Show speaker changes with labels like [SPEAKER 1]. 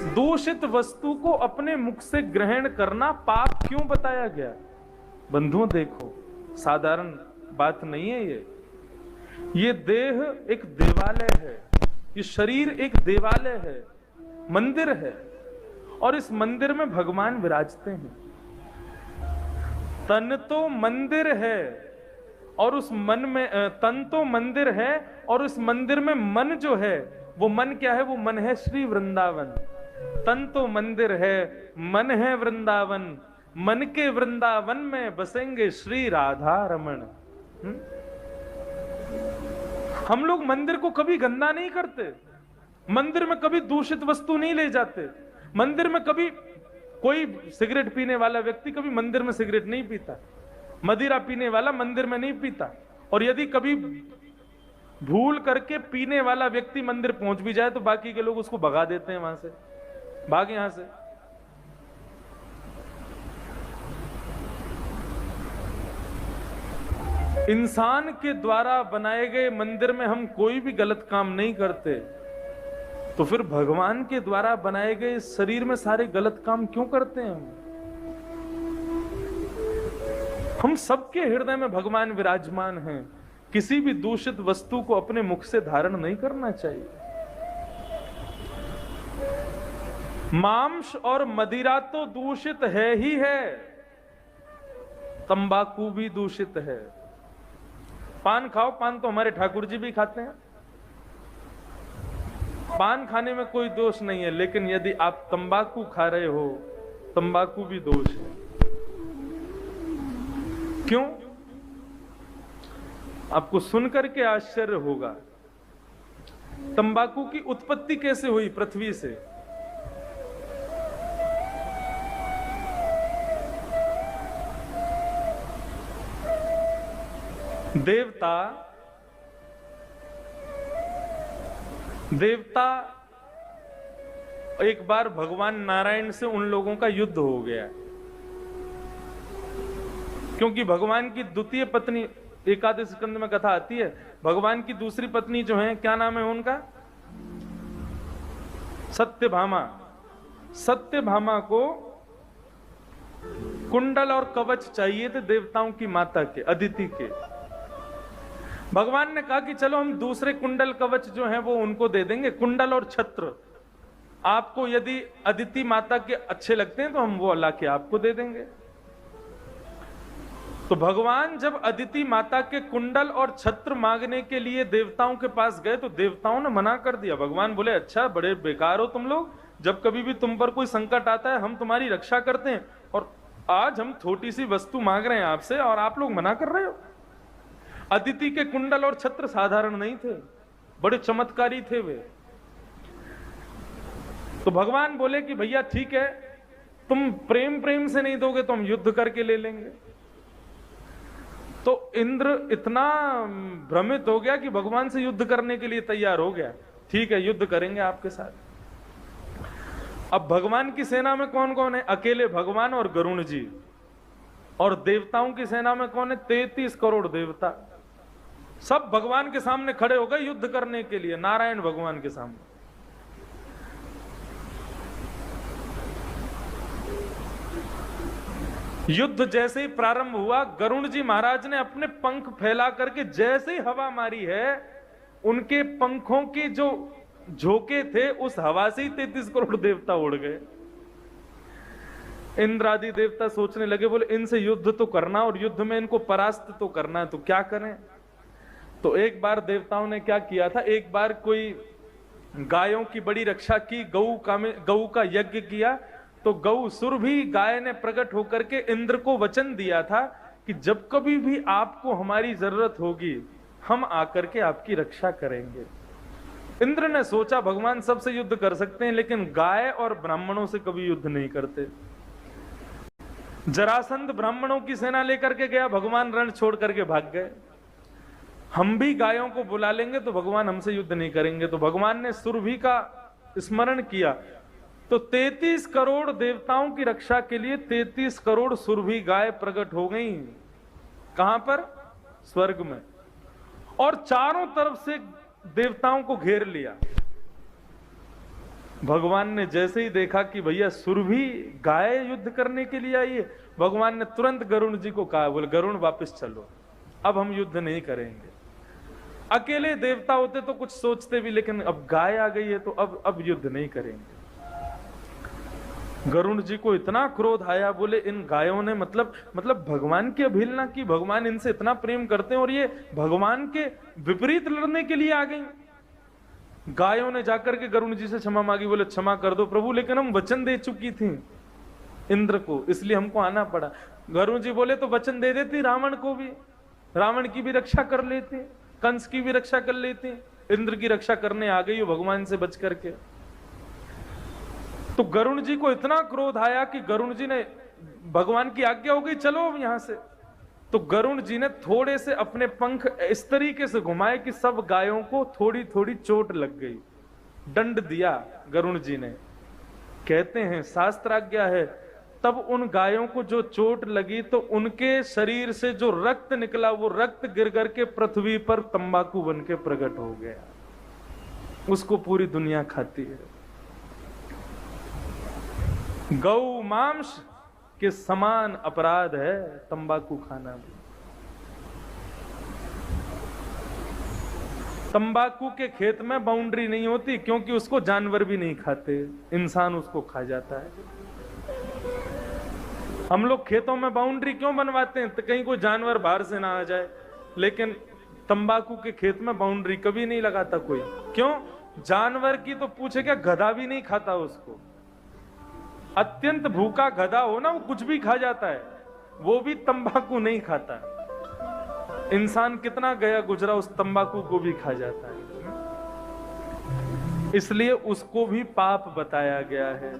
[SPEAKER 1] दूषित वस्तु को अपने मुख से ग्रहण करना पाप क्यों बताया गया? बंधुओं देखो, साधारण बात नहीं है ये देह एक देवालय है, ये शरीर एक देवालय है, मंदिर है, और इस मंदिर में भगवान विराजते हैं। तन तो मंदिर है और उस मन में तन तो मंदिर है और उस मंदिर में मन जो है, वो मन क्या है? वो मन है श्री वृंदावन। तन तो मंदिर है, मन है वृंदावन, मन के वृंदावन में बसेंगे श्री राधा रमण। हम लोग मंदिर को कभी गंदा नहीं करते, मंदिर में कभी दूषित वस्तु नहीं ले जाते, मंदिर में कभी कोई सिगरेट पीने वाला व्यक्ति कभी मंदिर में सिगरेट नहीं पीता, मदिरा पीने वाला मंदिर में नहीं पीता, और यदि कभी भूल करके पीने वाला व्यक्ति मंदिर पहुंच भी जाए तो बाकी के लोग उसको भगा देते हैं, वहां से भाग यहां से। इंसान के द्वारा बनाए गए मंदिर में हम कोई भी गलत काम नहीं करते, तो फिर भगवान के द्वारा बनाए गए शरीर में सारे गलत काम क्यों करते हैं हम सबके हृदय में भगवान विराजमान हैं। किसी भी दूषित वस्तु को अपने मुख से धारण नहीं करना चाहिए। मांस और मदिरा तो दूषित है ही है, तंबाकू भी दूषित है। पान खाओ, पान तो हमारे ठाकुर जी भी खाते हैं, पान खाने में कोई दोष नहीं है, लेकिन यदि आप तंबाकू खा रहे हो, तंबाकू भी दोष है। क्यों? आपको सुनकर के आश्चर्य होगा, तंबाकू की उत्पत्ति कैसे हुई पृथ्वी से? देवता एक बार भगवान नारायण से उन लोगों का युद्ध हो गया, क्योंकि भगवान की द्वितीय पत्नी, एकादश स्कंद में कथा आती है, भगवान की दूसरी पत्नी जो है, क्या नाम है उनका? सत्यभामा। सत्यभामा को कुंडल और कवच चाहिए थे देवताओं की माता के, अदिति के। भगवान ने कहा कि चलो हम दूसरे कुंडल कवच जो हैं वो उनको दे देंगे, कुंडल और छत्र। आपको यदि अदिति माता के अच्छे लगते हैं तो हम वो ला के आपको दे देंगे। तो भगवान जब अदिति माता के कुंडल और छत्र मांगने के लिए देवताओं के पास गए तो देवताओं ने मना कर दिया। भगवान बोले, अच्छा बड़े बेकार हो तुम लोग, जब कभी भी तुम पर कोई संकट आता है हम तुम्हारी रक्षा करते हैं, और आज हम छोटी सी वस्तु मांग रहे हैं आपसे और आप लोग मना कर रहे हो। अदिति के कुंडल और छत्र साधारण नहीं थे, बड़े चमत्कारी थे वे। तो भगवान बोले कि भैया ठीक है, तुम प्रेम से नहीं दोगे तो हम युद्ध करके ले लेंगे। तो इंद्र इतना भ्रमित हो गया कि भगवान से युद्ध करने के लिए तैयार हो गया। ठीक है, युद्ध करेंगे आपके साथ। अब भगवान की सेना में कौन कौन है? अकेले भगवान और गरुण जी। और देवताओं की सेना में कौन है? 33 करोड़ देवता। सब भगवान के सामने खड़े हो गए युद्ध करने के लिए, नारायण भगवान के सामने। युद्ध जैसे ही प्रारंभ हुआ, गरुण जी महाराज ने अपने पंख फैला करके जैसे ही हवा मारी है, उनके पंखों के जो झोंके थे उस हवा से ही 33 करोड़ देवता उड़ गए। इंद्र आदि देवता सोचने लगे, बोले इनसे युद्ध तो करना और युद्ध में इनको परास्त तो करना है, तो क्या करें? तो एक बार देवताओं ने क्या किया था, एक बार कोई गायों की बड़ी रक्षा की, गऊ का यज्ञ किया। तो गौ सुरभि गाय ने प्रकट होकर के इंद्र को वचन दिया था कि जब कभी भी आपको हमारी जरूरत होगी हम आकर के आपकी रक्षा करेंगे। इंद्र ने सोचा भगवान सबसे युद्ध कर सकते हैं, लेकिन गाय और ब्राह्मणों से कभी युद्ध नहीं करते। जरासंध ब्राह्मणों की सेना लेकर के गया, भगवान रण छोड़ करके भाग गए। हम भी गायों को बुला लेंगे तो भगवान हमसे युद्ध नहीं करेंगे। तो भगवान ने सुरभि का स्मरण किया, तो 33 करोड़ देवताओं की रक्षा के लिए 33 करोड़ सुरभि गाय प्रकट हो गई। कहां पर? स्वर्ग में। और चारों तरफ से देवताओं को घेर लिया। भगवान ने जैसे ही देखा कि भैया सुरभि गाय युद्ध करने के लिए आई है, भगवान ने तुरंत गरुण जी को कहा, बोले गरुण वापस चलो, अब हम युद्ध नहीं करेंगे। अकेले देवता होते तो कुछ सोचते भी, लेकिन अब गाय आ गई है तो अब युद्ध नहीं करेंगे। गरुण जी को इतना क्रोध आया, बोले इन गायों ने मतलब भगवान की अवहेलना की, भगवान इनसे इतना प्रेम करते हैं और ये भगवान के विपरीत लड़ने के लिए आ गई। गायों ने जाकर के गरुण जी से क्षमा मांगी, बोले क्षमा कर दो प्रभु, लेकिन हम वचन दे चुकी थी इंद्र को, इसलिए हमको आना पड़ा। गरुण जी बोले तो वचन दे देती रावण को भी, रावण की भी रक्षा कर लेती, कंस की भी रक्षा कर लेती, इंद्र की रक्षा करने आ गई हो भगवान से बच करके। तो गरुण जी को इतना क्रोध आया कि गरुण जी ने, भगवान की आज्ञा हो गई चलो अब यहां से, तो गरुण जी ने थोड़े से अपने पंख इस तरीके से घुमाए कि सब गायों को थोड़ी थोड़ी चोट लग गई। दंड दिया गरुण जी ने। कहते हैं शास्त्र आज्ञा है, तब उन गायों को जो चोट लगी तो उनके शरीर से जो रक्त निकला, वो रक्त गिर गिर के पृथ्वी पर तंबाकू बन के प्रकट हो गया। उसको पूरी दुनिया खाती है। गौ मांस के समान अपराध है तंबाकू खाना भी। तंबाकू के खेत में बाउंड्री नहीं होती, क्योंकि उसको जानवर भी नहीं खाते, इंसान उसको खा जाता है। हम लोग खेतों में बाउंड्री क्यों बनवाते हैं? तो कहीं कोई जानवर बाहर से ना आ जाए, लेकिन तंबाकू के खेत में बाउंड्री कभी नहीं लगाता कोई। क्यों? जानवर की तो पूछे क्या, गधा भी नहीं खाता उसको। अत्यंत भूखा गधा हो ना, वो कुछ भी खा जाता है, वो भी तंबाकू नहीं खाता। इंसान कितना गया गुजरा उस तंबाकू को भी खा जाता है, इसलिए उसको भी पाप बताया गया है।